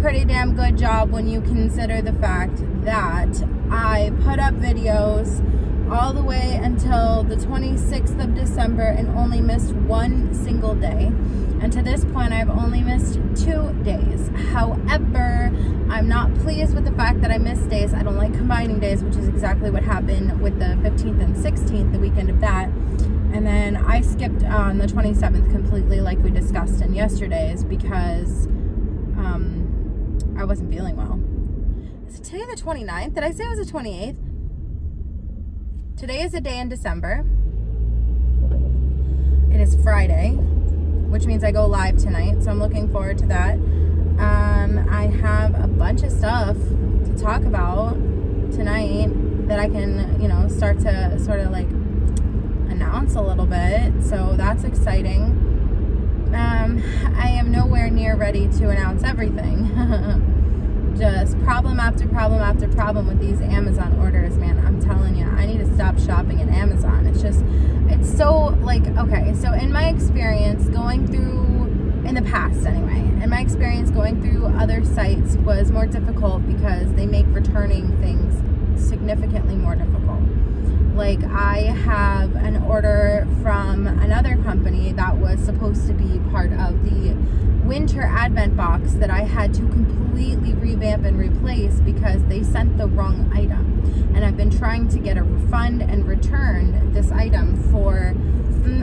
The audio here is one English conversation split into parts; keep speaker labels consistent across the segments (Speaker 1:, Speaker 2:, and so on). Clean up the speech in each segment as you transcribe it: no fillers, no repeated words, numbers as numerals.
Speaker 1: pretty damn good job when you consider the fact that I put up videos all the way until the 26th of December and only missed one single day. And to this point, I've only missed 2 days. However, I'm not pleased with the fact that I missed days. I don't like combining days, which is exactly what happened with the 15th and 16th, the weekend of that. And then I skipped on the 27th completely, like we discussed in yesterday's, because I wasn't feeling well. Is it today the 29th? Did I say it was the 28th? Today is a day in December. It is Friday, which means I go live tonight, so I'm looking forward to that. I have a bunch of stuff to talk about tonight that I can, you know, start to sort of like announce a little bit, so that's exciting. I am nowhere near ready to announce everything. Just problem after problem after problem with these Amazon orders, man. I'm telling you, I need to stop shopping at Amazon. It's so like, okay, so in my experience going through, in the past anyway, in my experience going through other sites was more difficult because they make returning things significantly more difficult. Like, I have an order from another company that was supposed to be part of the winter advent box that I had to completely revamp and replace because they sent the wrong item. And I've been trying to get a refund and return this item for,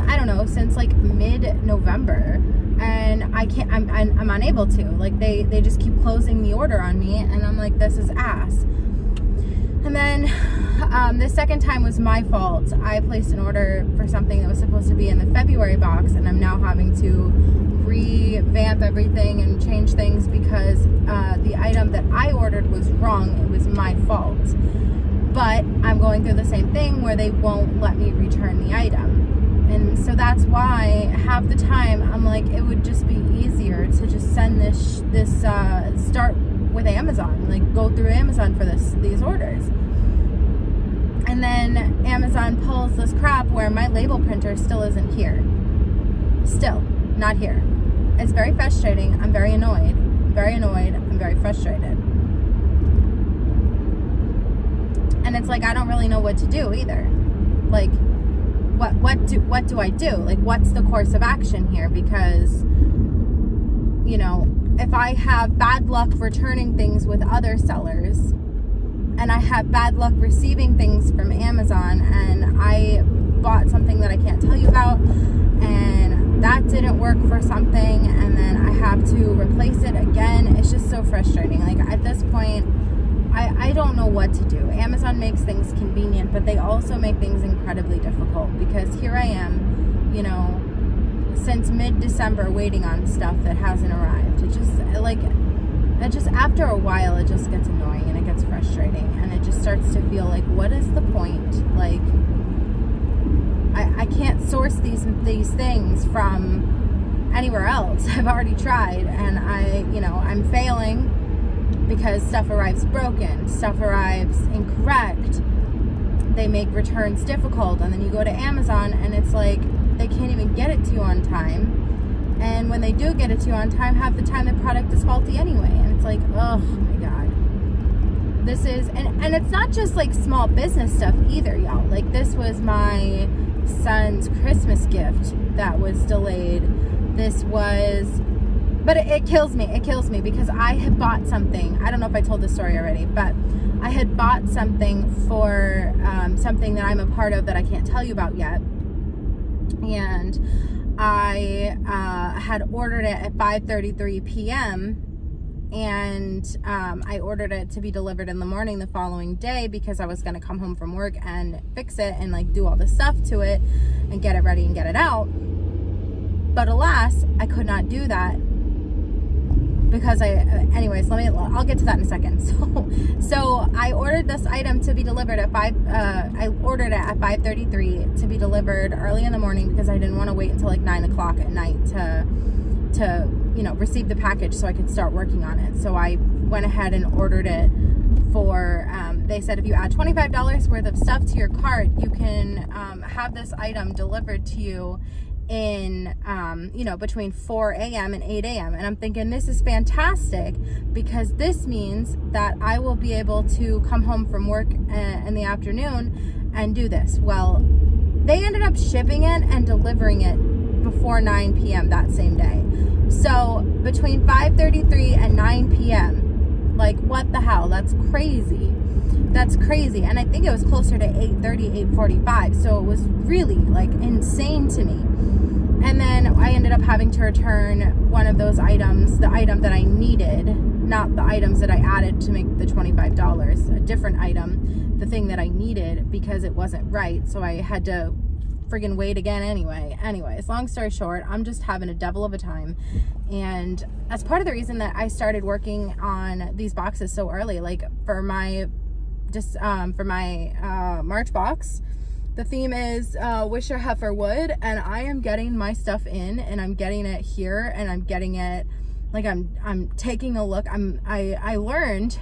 Speaker 1: I don't know, since like mid-November. And I can't, I'm unable to. Like, they just keep closing the order on me, and I'm like, this is ass. And then the second time was my fault. I placed an order for something that was supposed to be in the February box, and I'm now having to revamp everything and change things because the item that I ordered was wrong. It was my fault. But I'm going through the same thing where they won't let me return the item. And so that's why half the time I'm like, it would just be easier to just send this start with Amazon, like go through Amazon for these orders. And then Amazon pulls this crap where my label printer still isn't here. Still not here. It's very frustrating. I'm very annoyed. I'm very frustrated. And it's like, I don't really know what to do either. Like, what do I do? Like, what's the course of action here? Because, you know, if I have bad luck returning things with other sellers, and I have bad luck receiving things from Amazon, and I bought something that I can't tell you about, and that didn't work for something, and then I have to replace it again, it's just so frustrating. Like, at this point, I don't know what to do. Amazon makes things convenient, but they also make things incredibly difficult, because here I am, you know, since mid-December waiting on stuff that hasn't arrived. It just after a while, it just gets annoying and it gets frustrating, and it just starts to feel like, what is the point? Like, I can't source these things from anywhere else. I've already tried, and I'm failing because stuff arrives broken, stuff arrives incorrect. They make returns difficult, and then you go to Amazon and it's like they can't even get it to you on time. And when they do get it to you on time, half the time the product is faulty anyway. And it's like, oh my God. This is, and it's not just like small business stuff either, y'all. Like, this was my son's Christmas gift that was delayed. This was, but it kills me. It kills me because I had bought something. I don't know if I told this story already, but I had bought something for something that I'm a part of that I can't tell you about yet. And I had ordered it at 5:33 p.m. and I ordered it to be delivered in the morning the following day because I was going to come home from work and fix it and like do all the stuff to it and get it ready and get it out. But alas, I could not do that because I'll get to that in a second. So I ordered this item to be delivered at I ordered it at 5:33 to be delivered early in the morning because I didn't want to wait until like 9 o'clock at night to receive the package so I could start working on it. So I went ahead and ordered it for, they said if you add $25 worth of stuff to your cart, you can have this item delivered to you in, you know, between 4 a.m. and 8 a.m. And I'm thinking, this is fantastic, because this means that I will be able to come home from work in the afternoon and do this. Well, they ended up shipping it and delivering it before 9 p.m. that same day. So between 5:33 and 9 p.m., like, what the hell? That's crazy. That's crazy. And I think it was closer to 8:30, 8:45. So it was really, like, insane to me. And then I ended up having to return one of those items, the item that I needed, not the items that I added to make the $25, a different item, the thing that I needed, because it wasn't right. So I had to friggin' wait again anyway. Anyways, long story short, I'm just having a devil of a time. And that's part of the reason that I started working on these boxes so early. Like, for my March box, the theme is Wish Your Heifer Would, and I am getting my stuff in, and I'm getting it here, and I'm getting it, like, I'm taking a look. I learned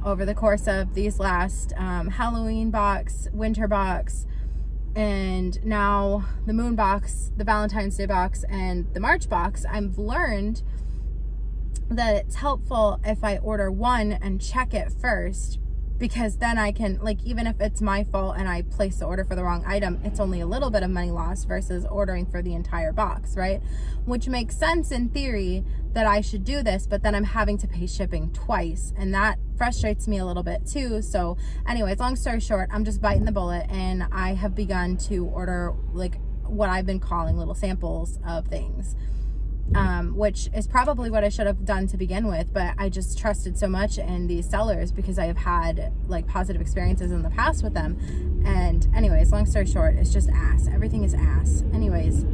Speaker 1: over the course of these last Halloween box, winter box, and now the moon box, the Valentine's Day box, and the March box, I've learned that it's helpful if I order one and check it first, because then I can, like, even if it's my fault and I place the order for the wrong item, it's only a little bit of money lost versus ordering for the entire box, right? Which makes sense in theory that I should do this, but then I'm having to pay shipping twice, and that frustrates me a little bit too. So anyways, long story short, I'm just biting the bullet, and I have begun to order, like, what I've been calling little samples of things. Which is probably what I should have done to begin with, but I just trusted so much in these sellers because I have had, like, positive experiences in the past with them. And anyways, long story short, it's just ass. Everything is ass. Anyways,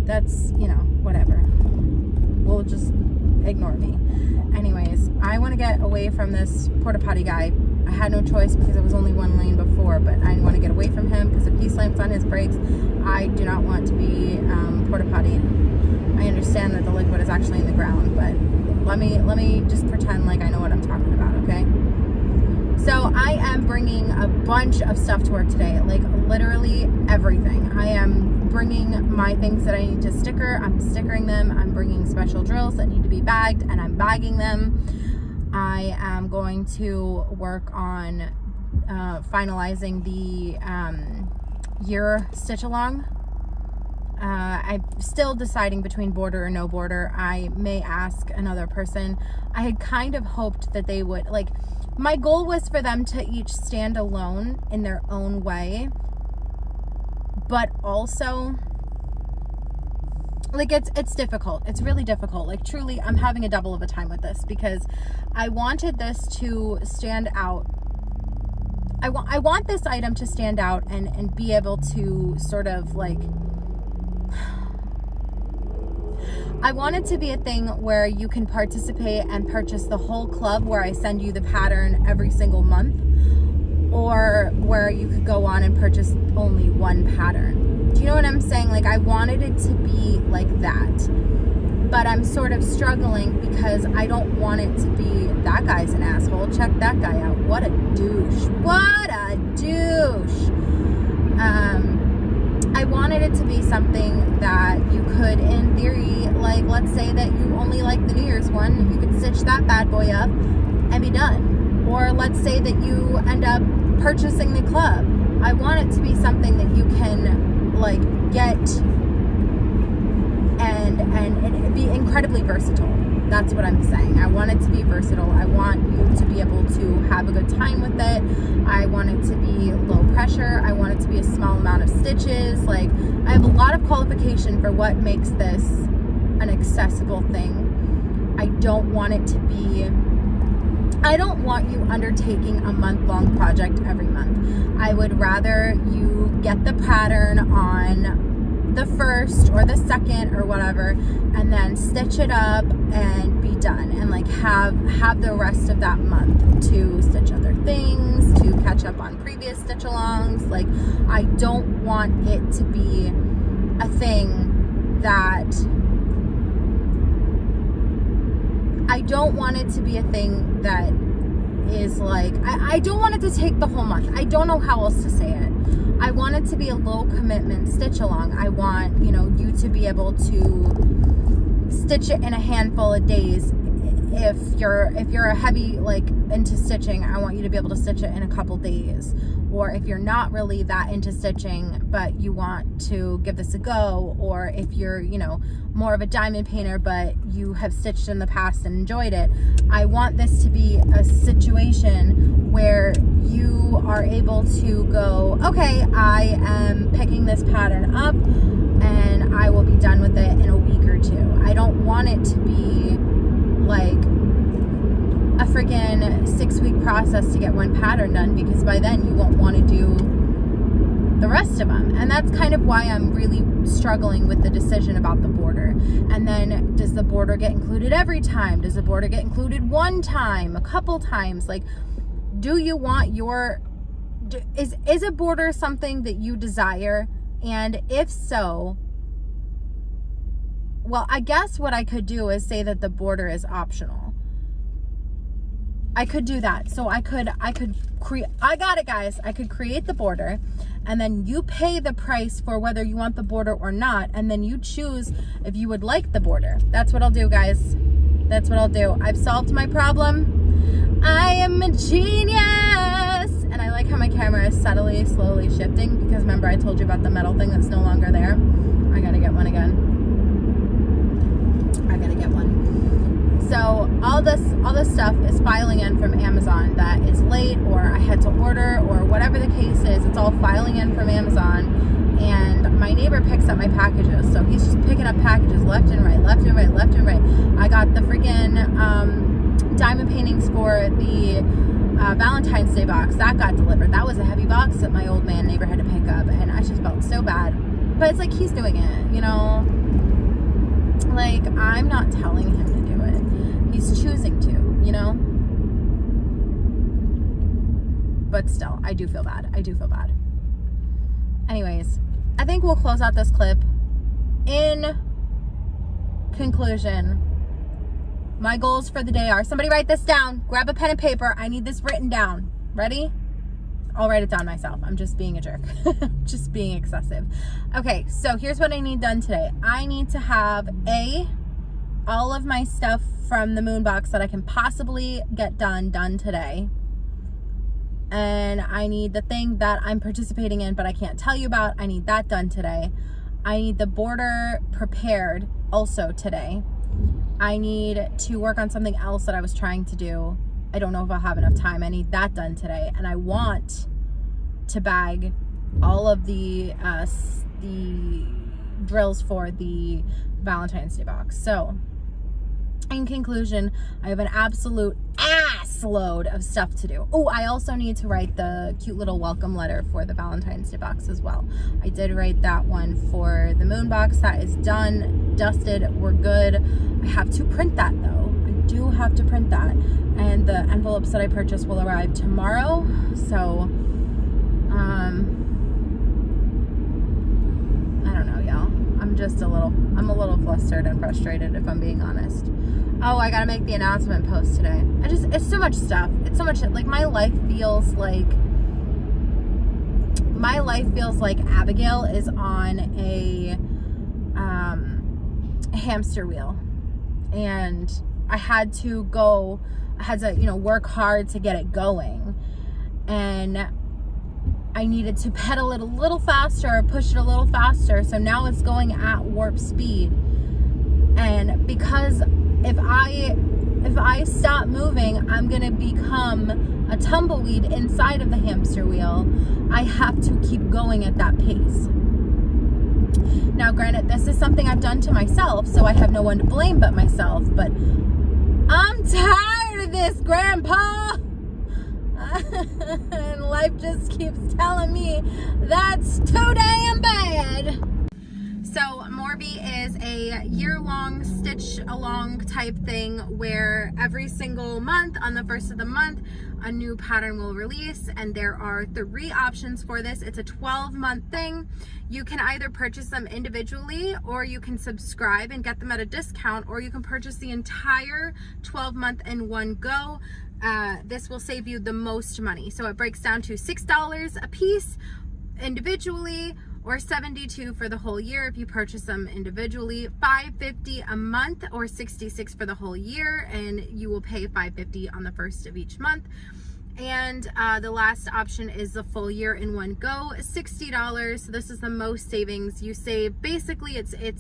Speaker 1: that's, you know, whatever. We'll just ignore me. Anyways, I want to get away from this porta potty guy. I had no choice because it was only one lane before, but I want to get away from him because if he slams on his brakes, I do not want to be porta potty. I understand that the liquid is actually in the ground, but let me just pretend like I know what I'm talking about, okay? So I am bringing a bunch of stuff to work today, like literally everything. I am bringing my things that I need to sticker, I'm stickering them. I'm bringing special drills that need to be bagged, and I'm bagging them. I am going to work on finalizing the year stitch along. I'm still deciding between border or no border. I may ask another person. I had kind of hoped that they would, like, my goal was for them to each stand alone in their own way, but also, like, it's difficult. It's really difficult. Like, truly, I'm having a double of a time with this because I wanted this to stand out. I want this item to stand out and be able to sort of, like, I want it to be a thing where you can participate and purchase the whole club, where I send you the pattern every single month, or where you could go on and purchase only one pattern. Do you know what I'm saying? Like, I wanted it to be like that, but I'm sort of struggling because I don't want it to be, that guy's an asshole, check that guy out, what a douche, what a douche. I wanted it to be something that you could, in theory, like, let's say that you only like the New Year's one, you could stitch that bad boy up and be done. Or let's say that you end up purchasing the club. I want it to be something that you can, like, get and be incredibly versatile. That's what I'm saying. I want it to be versatile. I want you to be able to have a good time with it. I want it to be low pressure. I want it to be a small amount of stitches. Like, I have a lot of qualification for what makes this an accessible thing. I don't want it to be, I don't want you undertaking a month-long project every month. I would rather you get the pattern on the first or the second or whatever, and then stitch it up and be done, and, like, have the rest of that month to stitch other things, to catch up on previous stitch alongs. Like, I don't want it to be a thing that is like, I don't want it to take the whole month. I don't know how else to say it. I want it to be a low commitment stitch along. I want, you know, you to be able to stitch it in a handful of days. If you're a heavy, like, into stitching, I want you to be able to stitch it in a couple days. Or if you're not really that into stitching, but you want to give this a go, or if you're, you know, more of a diamond painter, but you have stitched in the past and enjoyed it, I want this to be a situation where you are able to go, okay, I am picking this pattern up and I will be done with it in a week or two. I don't want it to be like a friggin' 6-week process to get one pattern done, because by then you won't want to do the rest of them. And that's kind of why I'm really struggling with the decision about the border. And then, does the border get included every time? Does the border get included one time, a couple times? Like, do you want your, is a border something that you desire? And if so, well, I guess what I could do is say that the border is optional. I could do that. So I could create, I got it, guys. I could create the border, and then you pay the price for whether you want the border or not, and then you choose if you would like the border. That's what I'll do, guys. That's what I'll do. I've solved my problem. I am a genius. And I like how my camera is subtly, slowly shifting, because remember I told you about the metal thing that's no longer there. I gotta get one again. I gotta get one. So all this stuff is filing in from Amazon that is late, or I had to order, or whatever the case is. It's all filing in from Amazon, and my neighbor picks up my packages. So he's just picking up packages left and right, left and right, left and right. I got the freaking diamond paintings for the Valentine's Day box that got delivered. That was a heavy box that my old man neighbor had to pick up, and I just felt so bad. But it's like, he's doing it, you know? Like, I'm not telling him to do it. He's choosing to, you know? But still, I do feel bad. I do feel bad. Anyways, I think we'll close out this clip. In conclusion, my goals for the day are, somebody write this down. Grab a pen and paper. I need this written down. Ready? I'll write it down myself. I'm just being a jerk. Just being excessive. Okay, so here's what I need done today. I need to have all of my stuff from the moon box that I can possibly get done today. And I need the thing that I'm participating in but I can't tell you about. I need that done today. I need the border prepared also today. I need to work on something else that I was trying to do. I don't know if I'll have enough time. I need that done today. And I want to bag all of the drills for the Valentine's Day box. So, in conclusion, I have an absolute ass load of stuff to do. Oh, I also need to write the cute little welcome letter for the Valentine's Day box as well. I did write that one for the moon box. That is done, dusted, we're good. I have to print that though. I do have to print that. And the envelopes that I purchased will arrive tomorrow. So, I don't know, y'all. I'm a little flustered and frustrated, if I'm being honest. Oh, I gotta make the announcement post today. It's so much stuff. It's so much, like, my life feels like Abigail is on a hamster wheel. And I had to, you know, work hard to get it going. And I needed to pedal it a little faster, push it a little faster. So now it's going at warp speed. And because if I stop moving, I'm gonna become a tumbleweed inside of the hamster wheel. I have to keep going at that pace. Now, granted, this is something I've done to myself, so I have no one to blame but myself, but I'm tired of this, Grandpa! And life just keeps telling me that's too damn bad. So Morby is a year-long stitch-along type thing where every single month, on the first of the month, a new pattern will release, and there are 3 options for this. It's a 12-month thing. You can either purchase them individually, or you can subscribe and get them at a discount, or you can purchase the entire 12-month in one go. This will save you the most money. So it breaks down to $6 a piece, individually, or $72 for the whole year if you purchase them individually. $5.50 a month, or $66 for the whole year, and you will pay $5.50 on the first of each month. And the last option is the full year in one go, $60. So this is the most savings you save. Basically, it's a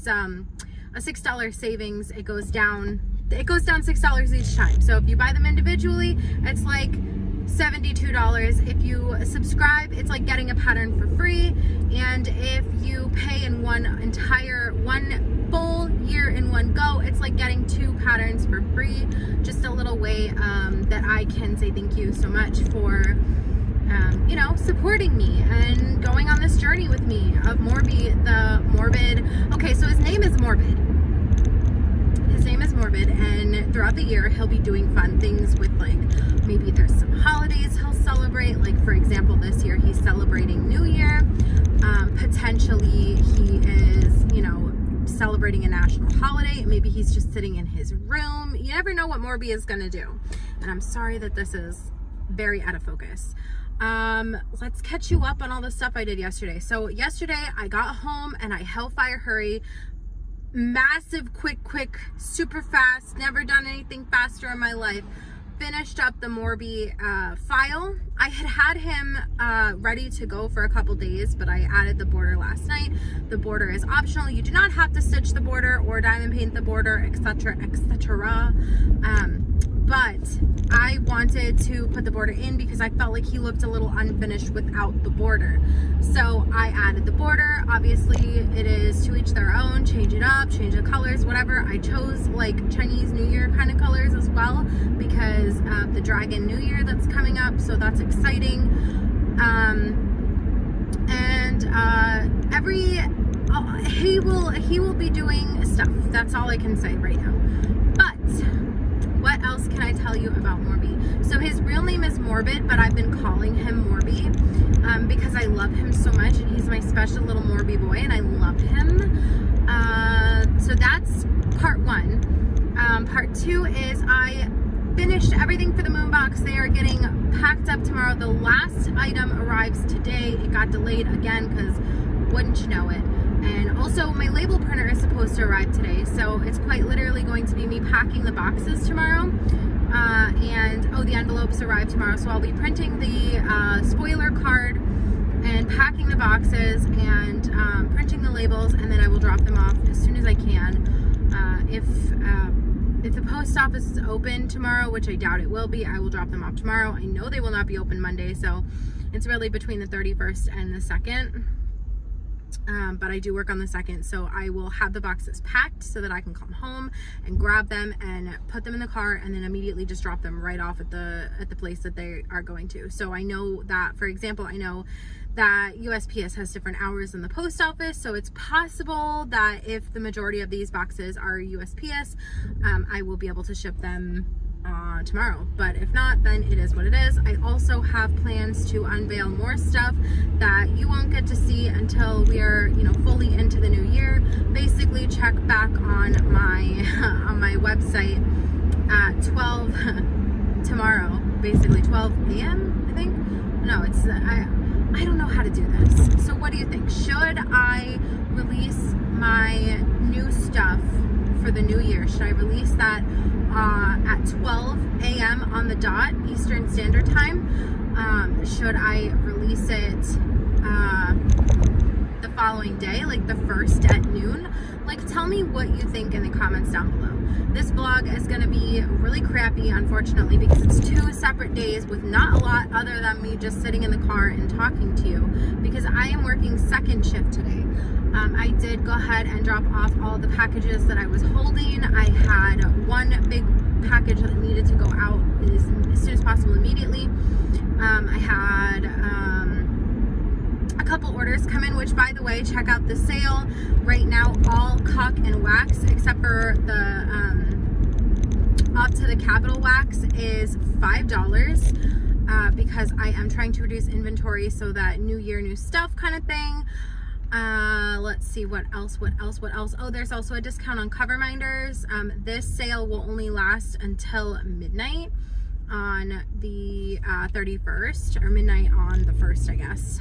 Speaker 1: $6 savings. It goes down $6 each time. So if you buy them individually, it's like $72. If you subscribe, it's like getting a pattern for free. And if you pay in one full year in one go, it's like getting 2 patterns for free. Just a little way that I can say thank you so much for you know, supporting me and going on this journey with me of Morbid. Okay, so his name is Morbid. His name is Morbid, and throughout the year he'll be doing fun things with, like, maybe there's some holidays he'll celebrate. Like, for example, this year he's celebrating New Year. Potentially he is, you know, celebrating a national holiday. Maybe he's just sitting in his room. You never know what Morby is gonna do. And I'm sorry that this is very out of focus. Let's catch you up on all the stuff I did yesterday. So yesterday I got home and I hellfire hurry, massive, quick, super fast, never done anything faster in my life, finished up the Morby file. I had him ready to go for a couple days, but I added the border last night. The border is optional. You do not have to stitch the border or diamond paint the border, etc., etc. But I wanted to put the border in because I felt like he looked a little unfinished without the border. So I added the border. Obviously, it is to each their own. Change it up, change the colors, whatever. I chose like Chinese New Year kind of colors as well because of the Dragon New Year that's coming up. So that's exciting. He will be doing stuff. That's all I can say right now. But what else can I tell you about Morby? So his real name is Morbid, but I've been calling him Morby because I love him so much, and he's my special little Morby boy, and I love him. So that's part 1. Part 2 is I finished everything for the moon box. They are getting packed up tomorrow. The last item arrives today. It got delayed again because wouldn't you know it. And also my label printer is supposed to arrive today, so it's quite literally going to be me packing the boxes tomorrow. The envelopes arrive tomorrow, so I'll be printing the spoiler card and packing the boxes and printing the labels, and then I will drop them off as soon as I can. If the post office is open tomorrow, which I doubt it will be, I will drop them off tomorrow. I know they will not be open Monday, so it's really between the 31st and the 2nd. But I do work on the 2nd, so I will have the boxes packed so that I can come home and grab them and put them in the car and then immediately just drop them right off at the place that they are going to. So I know that, for example, I know that USPS has different hours than the post office, so it's possible that if the majority of these boxes are USPS, I will be able to ship them tomorrow. But if not, then it is what it is. I also have plans to unveil more stuff that you won't get to see until we are, you know, fully into the new year. Basically, check back on my website at 12 tomorrow. Basically 12 a.m. I think. No, it's I don't know how to do this. So what do you think? Should I release my new stuff for the new year? Should I release that at 12 a.m. on the dot Eastern Standard Time? Should I release it the following day, like the 1st at noon? Like, tell me what you think in the comments down below. This vlog is going to be really crappy, unfortunately, because it's 2 separate days with not a lot other than me just sitting in the car and talking to you, because I am working second shift today. I did go ahead and drop off all the packages that I was holding. I had one big package that needed to go out as soon as possible immediately. I had a couple orders come in, which, by the way, check out the sale right now. All caulk and wax except for the off to the capital wax is $5 because I am trying to reduce inventory so that new year, new stuff kind of thing. Let's see what else. Oh, there's also a discount on cover minders. This sale will only last until midnight. on the 31st, or midnight on the 1st, I guess.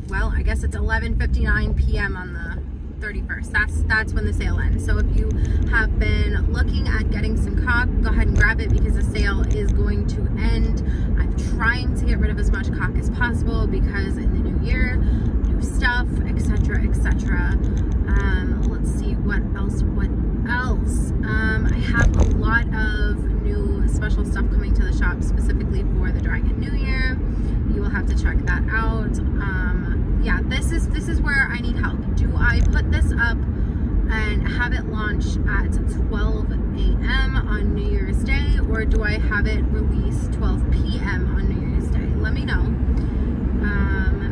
Speaker 1: Well, I guess it's 11:59 p.m. on the 31st. That's when the sale ends. So if you have been looking at getting some caulk, go ahead and grab it because the sale is going to end. I'm trying to get rid of as much caulk as possible because in the new year, new stuff, etc., etc. Let's see what else. I have a lot of new special stuff coming to the shop specifically for the Dragon New Year. You will have to check that out. Yeah, this is where I need help. Do I put this up and have it launch at 12 a.m. on New Year's Day, or do I have it released 12 p.m. on New Year's Day? Let me know.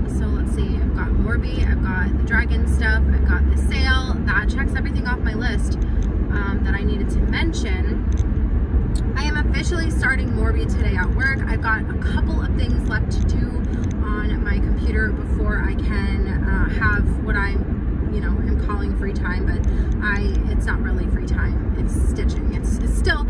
Speaker 1: So let's see, I've got Morby, I've got the Dragon stuff, I've got the sale. That checks everything off my list that I needed to mention. I am officially starting Morby today at work. I've got a couple of things left to do on my computer before I can have what I'm calling free time, but it's not really free time. It's stitching. It's still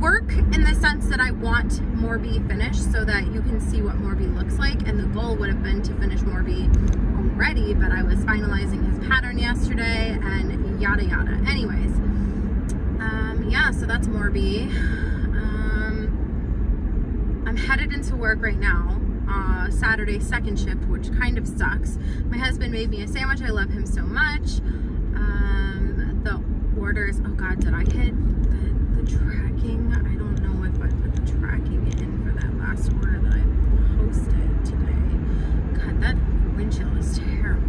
Speaker 1: work in the sense that I want Morby finished so that you can see what Morby looks like, and the goal would have been to finish Morby already, but I was finalizing his pattern yesterday and yada yada. Anyways, yeah, so that's Morby. I'm headed into work right now. Saturday second shift, which kind of sucks. My husband made me a sandwich. I love him so much. The orders, oh god, did I hit the tracking? I don't know if I put the tracking in for that last order that I posted today. God, that windshield is terrible.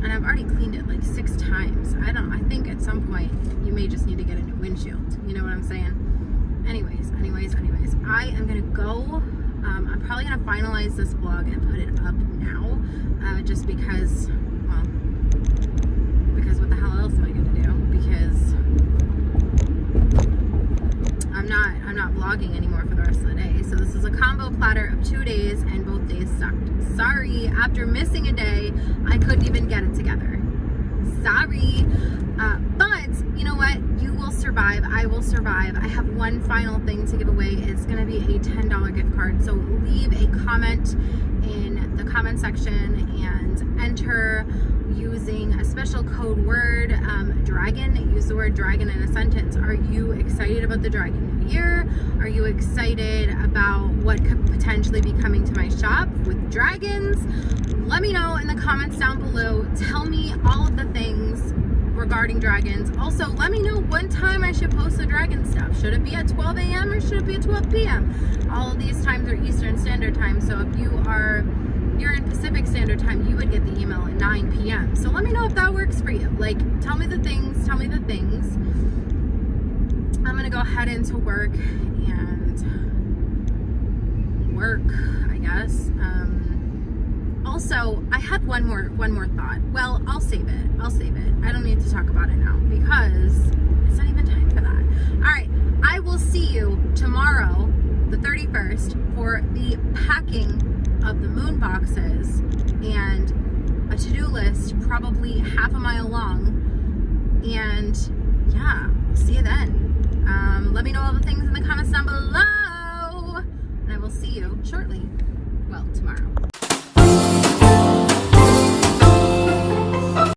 Speaker 1: And I've already cleaned it like 6 times. I think at some point you may just need to get a new windshield. You know what I'm saying? Anyways, I am gonna go. I'm probably gonna finalize this vlog and put it up now, just because, well, because what the hell else am I gonna do? Because I'm not vlogging anymore for the rest of the day. So this is a combo platter of 2 days, and both days sucked. Sorry, after missing a day, I couldn't even get it together. Sorry, but you know what? You will survive. I will survive. I have one final thing to give away. It's going to be a $10 gift card. So leave a comment in the comment section and enter using a special code word, dragon. Use the word dragon in a sentence. Are you excited about the Dragon New Year? Are you excited about what could potentially be coming to my shop with dragons? Let me know in the comments down below. Tell me all of the things regarding dragons. Also, let me know what time I should post the dragon stuff. Should it be at 12 a.m. or should it be at 12 p.m.? All of these times are Eastern Standard Time, so if you're in Pacific Standard Time, you would get the email at 9 p.m. So let me know if that works for you. Like, tell me the things. I'm gonna go head into work and work, I guess. Also, I had one more thought. Well, I'll save it. I don't need to talk about it now because it's not even time for that. All right, I will see you tomorrow, the 31st, for the packing of the moon boxes and a to-do list, probably half a mile long. And yeah, see you then. Let me know all the things in the comments down below, and I will see you shortly. Well, tomorrow.